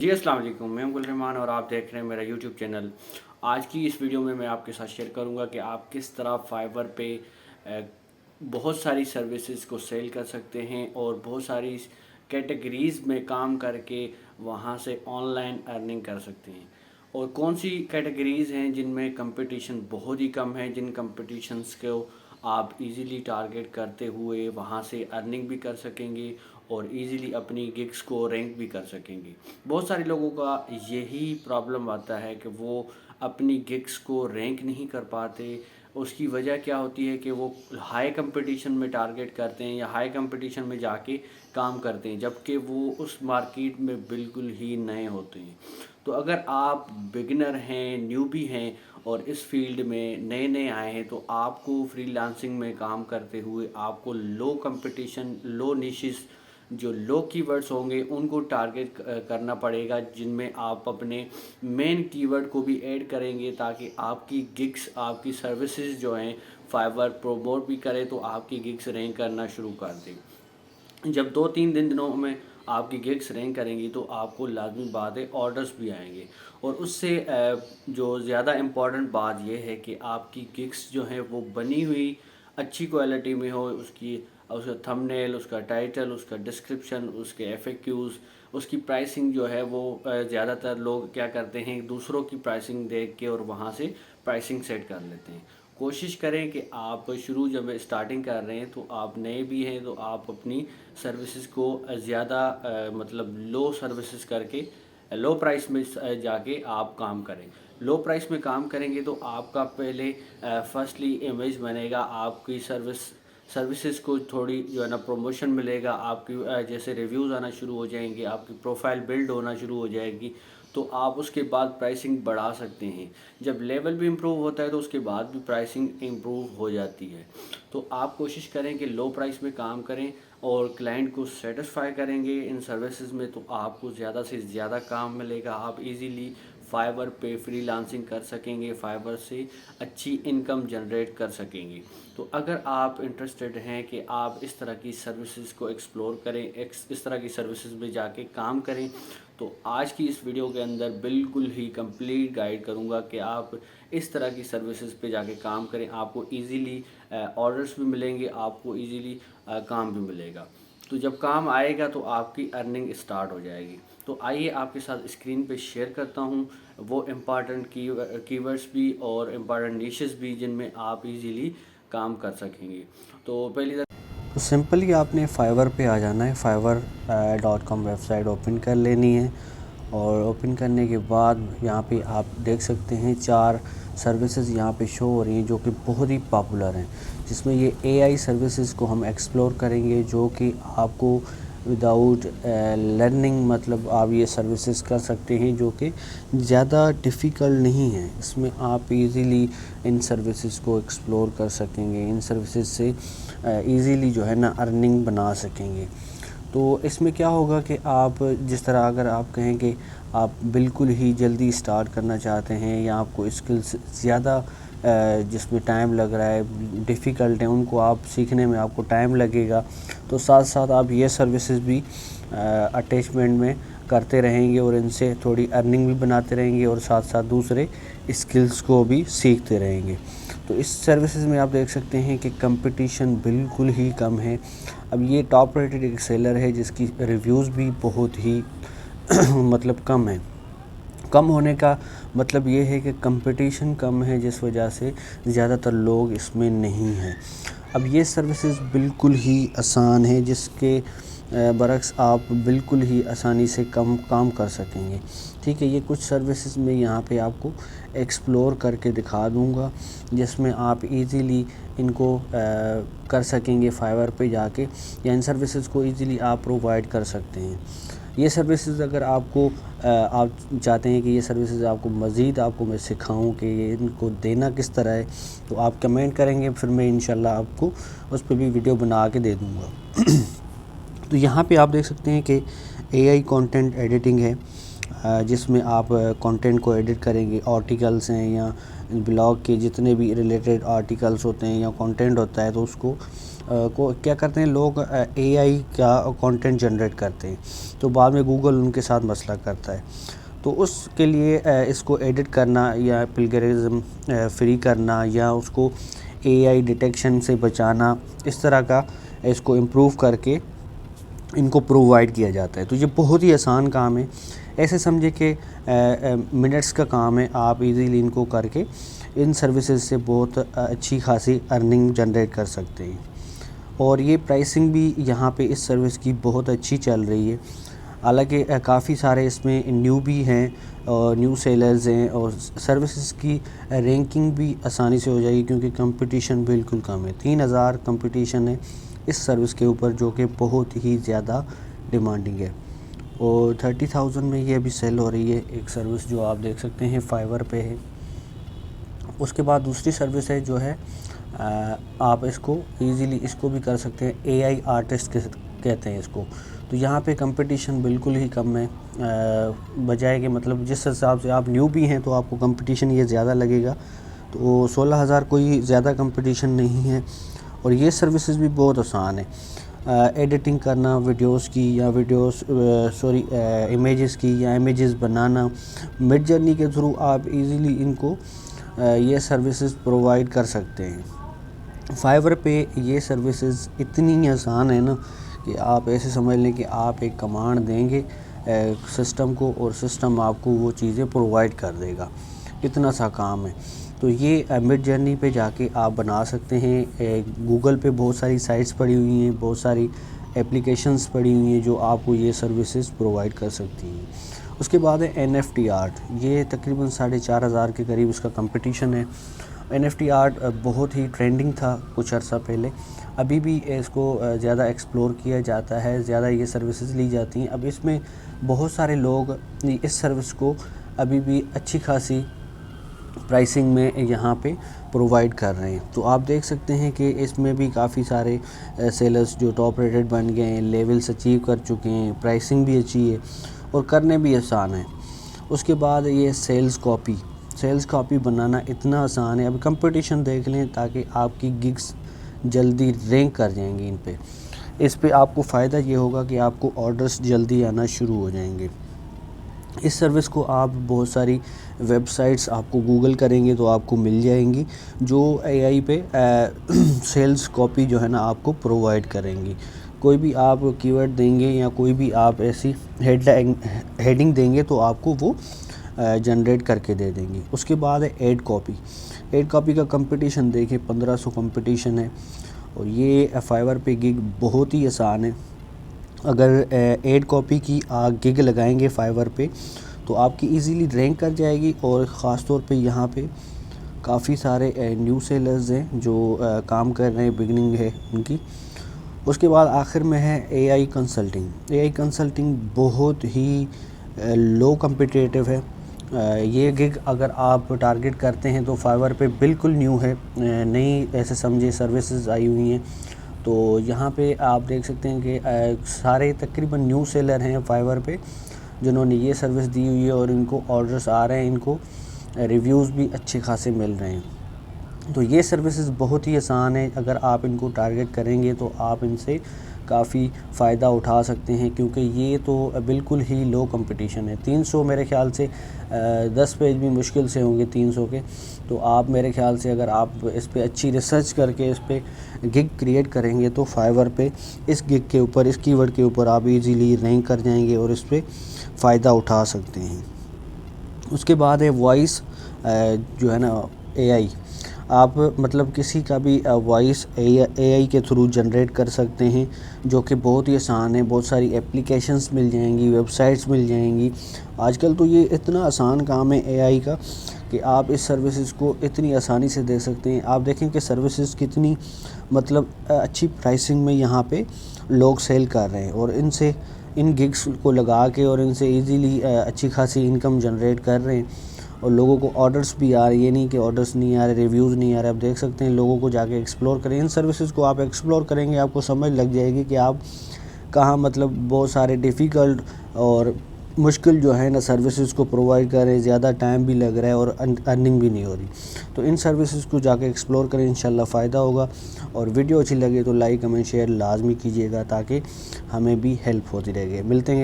جی السلام علیکم، میں ہوں گل رحمان اور آپ دیکھ رہے ہیں میرا یوٹیوب چینل۔ آج کی اس ویڈیو میں آپ کے ساتھ شیئر کروں گا کہ آپ کس طرح فائبر پہ بہت ساری سروسز کو سیل کر سکتے ہیں اور بہت ساری کیٹیگریز میں کام کر کے وہاں سے آن لائن ارننگ کر سکتے ہیں، اور کون سی کیٹیگریز ہیں جن میں کمپٹیشن بہت ہی کم ہے، جن کمپٹیشنز کو آپ ایزیلی ٹارگٹ کرتے ہوئے وہاں سے ارننگ بھی کر سکیں گے اور ایزیلی اپنی گگس کو رینک بھی کر سکیں گے۔ بہت سارے لوگوں کا یہی پرابلم آتا ہے کہ وہ اپنی گگس کو رینک نہیں کر پاتے۔ اس کی وجہ کیا ہوتی ہے کہ وہ ہائی کمپٹیشن میں ٹارگٹ کرتے ہیں یا ہائی کمپٹیشن میں جا کے کام کرتے ہیں، جبکہ وہ اس مارکیٹ میں بالکل ہی نئے ہوتے ہیں۔ تو اگر آپ بگنر ہیں، نیوبی ہیں اور اس فیلڈ میں نئے نئے آئے ہیں، تو آپ کو فری لانسنگ میں کام کرتے ہوئے آپ کو لو کمپٹیشن، لو نیشز، جو لو کی ورڈز ہوں گے ان کو ٹارگٹ کرنا پڑے گا، جن میں آپ اپنے مین کی ورڈ کو بھی ایڈ کریں گے تاکہ آپ کی گگس، آپ کی سروسز جو ہیں فائبر پروموٹ بھی کرے تو آپ کی گگس رینک کرنا شروع کر دیں۔ جب 2-3 دنوں میں آپ کی گگس رینک کریں گی تو آپ کو لازمی بات ہے آرڈرز بھی آئیں گے، اور اس سے جو زیادہ امپورٹنٹ بات یہ ہے کہ آپ کی گگس جو ہیں وہ بنی ہوئی اچھی کوالٹی میں ہو، اس کا تھمبنیل، اس کا ٹائٹل، اس کا ڈسکرپشن، اس کے ایف اے کیوز، اس کی پرائسنگ جو ہے وہ زیادہ تر لوگ کیا کرتے ہیں، دوسروں کی پرائسنگ دیکھ کے اور وہاں سے پرائسنگ سیٹ کر لیتے ہیں۔ کوشش کریں کہ آپ جب اسٹارٹنگ کر رہے ہیں تو آپ نئے بھی ہیں تو آپ اپنی سروسز کو زیادہ لو سروسز کر کے لو پرائس میں جا کے آپ کام کریں۔ لو پرائس میں کام کریں گے تو آپ کا پہلے فرسٹلی امیج بنے گا، آپ کی سروسز کو تھوڑی جو ہے نا پروموشن ملے گا، آپ کی جیسے ریویوز آنا شروع ہو جائیں گے، آپ کی پروفائل بلڈ ہونا شروع ہو جائے گی، تو آپ اس کے بعد پرائسنگ بڑھا سکتے ہیں۔ جب لیول بھی امپروو ہوتا ہے تو اس کے بعد بھی پرائسنگ امپروو ہو جاتی ہے۔ تو آپ کوشش کریں کہ لو پرائس میں کام کریں اور کلائنٹ کو سیٹسفائی کریں گے ان سروسز میں، تو آپ کو زیادہ سے زیادہ کام ملے گا، آپ ایزیلی فائبر پہ فری لانسنگ کر سکیں گے، فائبر سے اچھی انکم جنریٹ کر سکیں گے۔ تو اگر آپ انٹرسٹڈ ہیں کہ آپ اس طرح کی سروسز کو ایکسپلور کریں، اس طرح کی سروسز میں جا کے کام کریں، تو آج کی اس ویڈیو کے اندر بالکل ہی کمپلیٹ گائیڈ کروں گا کہ آپ اس طرح کی سروسز پہ جا کے کام کریں، آپ کو ایزیلی آرڈرز بھی ملیں گے، آپ کو ایزیلی کام بھی ملے گا۔ تو جب کام آئے گا تو آپ کی ارننگ اسٹارٹ ہو جائے گی۔ تو آئیے آپ کے ساتھ اسکرین پہ شیئر کرتا ہوں وہ امپارٹنٹ کی ورڈز بھی اور امپارٹنٹ نیشز بھی جن میں آپ ایزیلی کام کر سکیں گے۔ تو تو سمپلی آپ نے فائبر پہ آ جانا ہے، fiverr.com ویب سائٹ اوپن کر لینی ہے، اور اوپن کرنے کے بعد یہاں پہ آپ دیکھ سکتے ہیں 4 سروسز یہاں پہ شو ہو رہی ہیں جو کہ بہت ہی پاپولر ہیں، جس میں یہ اے آئی سروسز کو ہم ایکسپلور کریں گے، جو کہ آپ کو وداؤٹ لرننگ آپ یہ سروسز کر سکتے ہیں، جو کہ زیادہ ڈیفیکلٹ نہیں ہیں۔ اس میں آپ ایزیلی ان سروسز کو ایکسپلور کر سکیں گے، ان سروسز سے ایزیلی جو ہے نا ارننگ بنا سکیں گے۔ تو اس میں کیا ہوگا کہ آپ جس طرح اگر آپ کہیں کہ آپ بالکل ہی جلدی سٹارٹ کرنا چاہتے ہیں یا آپ کو اسکلز زیادہ جس میں ٹائم لگ رہا ہے، ڈیفیکلٹ ہیں، ان کو آپ سیکھنے میں آپ کو ٹائم لگے گا، تو ساتھ ساتھ آپ یہ سروسز بھی اٹیچمنٹ میں کرتے رہیں گے اور ان سے تھوڑی ارننگ بھی بناتے رہیں گے اور ساتھ ساتھ دوسرے اسکلز کو بھی سیکھتے رہیں گے۔ تو اس سروسز میں آپ دیکھ سکتے ہیں کہ کمپٹیشن بالکل ہی کم ہے۔ اب یہ ٹاپ ریٹڈ ایک سیلر ہے جس کی ریویوز بھی بہت ہی کم ہیں۔ کم ہونے کا مطلب یہ ہے کہ کمپٹیشن کم ہے، جس وجہ سے زیادہ تر لوگ اس میں نہیں ہیں۔ اب یہ سروسز بالکل ہی آسان ہے، جس کے برعکس آپ بالکل ہی آسانی سے کام کر سکیں گے۔ ٹھیک ہے، یہ کچھ سروسز میں یہاں پہ آپ کو ایکسپلور کر کے دکھا دوں گا، جس میں آپ ایزیلی ان کو کر سکیں گے فائبر پہ جا کے، یا ان سروسز کو ایزیلی آپ پرووائڈ کر سکتے ہیں۔ یہ سروسز اگر آپ چاہتے ہیں کہ یہ سروسز آپ کو مزید آپ کو میں سکھاؤں کہ یہ ان کو دینا کس طرح ہے، تو آپ کمنٹ کریں گے، پھر میں انشاءاللہ آپ کو اس پہ بھی ویڈیو بنا کے دے دوں گا۔ تو یہاں پہ آپ دیکھ سکتے ہیں کہ اے آئی کانٹینٹ ایڈیٹنگ ہے، جس میں آپ کانٹینٹ کو ایڈٹ کریں گے، آرٹیکلز ہیں یا بلاگ کے جتنے بھی ریلیٹڈ آرٹیکلز ہوتے ہیں یا کانٹینٹ ہوتا ہے، تو اس کو کو کیا کرتے ہیں لوگ AI کا کنٹینٹ جنریٹ کرتے ہیں، تو بعد میں گوگل ان کے ساتھ مسئلہ کرتا ہے. تو اس کے لیے اس کو ایڈٹ کرنا یا پلگرزم فری کرنا یا اس کو AI ڈیٹیکشن سے بچانا، اس طرح کا اس کو امپروو کر کے ان کو پرووائڈ کیا جاتا ہے. تو یہ بہت ہی آسان کام ہے، ایسے سمجھے کہ منٹس کا کام ہے. آپ ایزیلی ان کو کر کے ان سروسز سے بہت اچھی خاصی ارننگ جنریٹ کر سکتے ہیں. اور یہ پرائسنگ بھی یہاں پہ اس سروس کی بہت اچھی چل رہی ہے. حالانکہ کافی سارے اس میں نیو بھی ہیں اور نیو سیلرز ہیں، اور سروسز کی رینکنگ بھی آسانی سے ہو جائے گی کیونکہ کمپٹیشن بالکل کم ہے. 3000 کمپٹیشن ہے اس سروس کے اوپر، جو کہ بہت ہی زیادہ ڈیمانڈنگ ہے. اور 30,000 میں یہ ابھی سیل ہو رہی ہے ایک سروس، جو آپ دیکھ سکتے ہیں فائیور پہ ہے. اس کے بعد دوسری سروس ہے جو ہے آپ اس کو ایزیلی اس کو بھی کر سکتے ہیں، AI آرٹسٹ کہتے ہیں اس کو. تو یہاں پہ کمپٹیشن بالکل ہی کم ہے، بجائے کہ مطلب جس حساب سے آپ نیو بھی ہیں تو آپ کو کمپٹیشن یہ زیادہ لگے گا. تو 16,000 کوئی زیادہ کمپٹیشن نہیں ہے. اور یہ سروسز بھی بہت آسان ہے، ایڈیٹنگ کرنا ویڈیوز کی یا امیجز کی یا امیجز بنانا. مڈ جرنی کے تھرو آپ ایزیلی ان کو یہ سروسز پرووائڈ کر سکتے ہیں. فائیور پہ یہ سروسز اتنی آسان ہے نا کہ آپ ایسے سمجھ لیں کہ آپ ایک کمانڈ دیں گے سسٹم کو اور سسٹم آپ کو وہ چیزیں پرووائڈ کر دے گا. اتنا سا کام ہے. تو یہ مڈ جرنی پہ جا کے آپ بنا سکتے ہیں. گوگل پہ بہت ساری سائٹس پڑی ہوئی ہیں، بہت ساری اپلیکیشنز پڑی ہوئی ہیں جو آپ کو یہ سروسز پرووائڈ کر سکتی ہیں. اس کے بعد ہے NFT آرٹ. یہ تقریباً 4,500 کے قریب اس کا کمپٹیشن ہے. NFT آرٹ بہت ہی ٹرینڈنگ تھا کچھ عرصہ پہلے، ابھی بھی اس کو زیادہ ایکسپلور کیا جاتا ہے، زیادہ یہ سروسز لی جاتی ہیں. اب اس میں بہت سارے لوگ اس سروس کو ابھی بھی اچھی خاصی پرائسنگ میں یہاں پہ پرووائڈ کر رہے ہیں. تو آپ دیکھ سکتے ہیں کہ اس میں بھی کافی سارے سیلرز جو ٹاپ ریٹڈ بن گئے ہیں، لیولز اچیو کر چکے ہیں، پرائسنگ بھی اچھی ہے اور کرنے بھی آسان ہے. اس کے بعد یہ سیلز کاپی بنانا اتنا آسان ہے. اب کمپٹیشن دیکھ لیں تاکہ آپ کی گگز جلدی رینک کر جائیں گی ان پہ. اس پہ آپ کو فائدہ یہ ہوگا کہ آپ کو آرڈرز جلدی آنا شروع ہو جائیں گے. اس سروس کو آپ بہت ساری ویب سائٹس آپ کو گوگل کریں گے تو آپ کو مل جائیں گی جو AI پہ سیلز کاپی جو ہے نا آپ کو پرووائڈ کریں گی. کوئی بھی آپ کی ورڈ دیں گے یا کوئی بھی آپ ایسی ہیڈنگ دیں گے تو آپ کو وہ جنریٹ کر کے دے دیں گی. اس کے بعد ہے ایڈ کاپی کا کمپٹیشن دیکھیں 1500 کمپٹیشن ہے. اور یہ فائیور پہ گگ بہت ہی آسان ہے. اگر ایڈ کاپی کی آپ گگ لگائیں گے فائیور پہ تو آپ کی ایزیلی رینک کر جائے گی. اور خاص طور پہ یہاں پہ کافی سارے نیو سیلرز ہیں جو کام کر رہے ہیں، بگننگ ہے ان کی. اس کے بعد آخر میں ہے AI کنسلٹنگ بہت ہی لو کمپٹیٹیو ہے. یہ گگ اگر آپ ٹارگٹ کرتے ہیں تو فائیور پہ بالکل نیو ہے، نئی ایسے سمجھے سروسز آئی ہوئی ہیں. تو یہاں پہ آپ دیکھ سکتے ہیں کہ سارے تقریباً نیو سیلر ہیں فائیور پہ جنہوں نے یہ سروس دی ہوئی ہے اور ان کو آرڈرز آ رہے ہیں، ان کو ریویوز بھی اچھے خاصے مل رہے ہیں. تو یہ سروسز بہت ہی آسان ہیں. اگر آپ ان کو ٹارگٹ کریں گے تو آپ ان سے کافی فائدہ اٹھا سکتے ہیں کیونکہ یہ تو بالکل ہی لو کمپٹیشن ہے. 300 میرے خیال سے 10 پیج بھی مشکل سے ہوں گے 300 کے. تو آپ میرے خیال سے اگر آپ اس پہ اچھی ریسرچ کر کے اس پہ گگ کریٹ کریں گے تو فائیور پہ اس گگ کے اوپر، اس کی ورڈ کے اوپر آپ ایزیلی رینک کر جائیں گے اور اس پہ فائدہ اٹھا سکتے ہیں. اس کے بعد ہے وائس جو ہے نا AI. آپ مطلب کسی کا بھی وائس AI کے تھرو جنریٹ کر سکتے ہیں جو کہ بہت ہی آسان ہے. بہت ساری اپلیکیشنز مل جائیں گی، ویب سائٹس مل جائیں گی. آج کل تو یہ اتنا آسان کام ہے AI کا کہ آپ اس سروسز کو اتنی آسانی سے دے سکتے ہیں. آپ دیکھیں کہ سروسز کتنی مطلب اچھی پرائسنگ میں یہاں پہ لوگ سیل کر رہے ہیں اور ان گگس کو لگا کے اور ان سے ایزیلی اچھی خاصی انکم جنریٹ کر رہے ہیں. اور لوگوں کو آرڈرز بھی آ رہے ہیں، یہ نہیں کہ آرڈرز نہیں آ رہے، ریویوز نہیں آ رہے. آپ دیکھ سکتے ہیں لوگوں کو جا کے ایکسپلور کریں. ان سروسز کو آپ ایکسپلور کریں گے آپ کو سمجھ لگ جائے گی کہ آپ کہاں مطلب بہت سارے ڈیفیکلٹ اور مشکل جو ہے نا سروسز کو پرووائڈ کر رہے ہیں، زیادہ ٹائم بھی لگ رہا ہے اور ارننگ بھی نہیں ہو رہی. تو ان سروسز کو جا کے ایکسپلور کریں، انشاءاللہ فائدہ ہوگا. اور ویڈیو اچھی لگے تو لائک کمنٹ شیئر لازمی کیجیے گا تاکہ ہمیں بھی ہیلپ ہوتی رہے گی. ملتے ہیں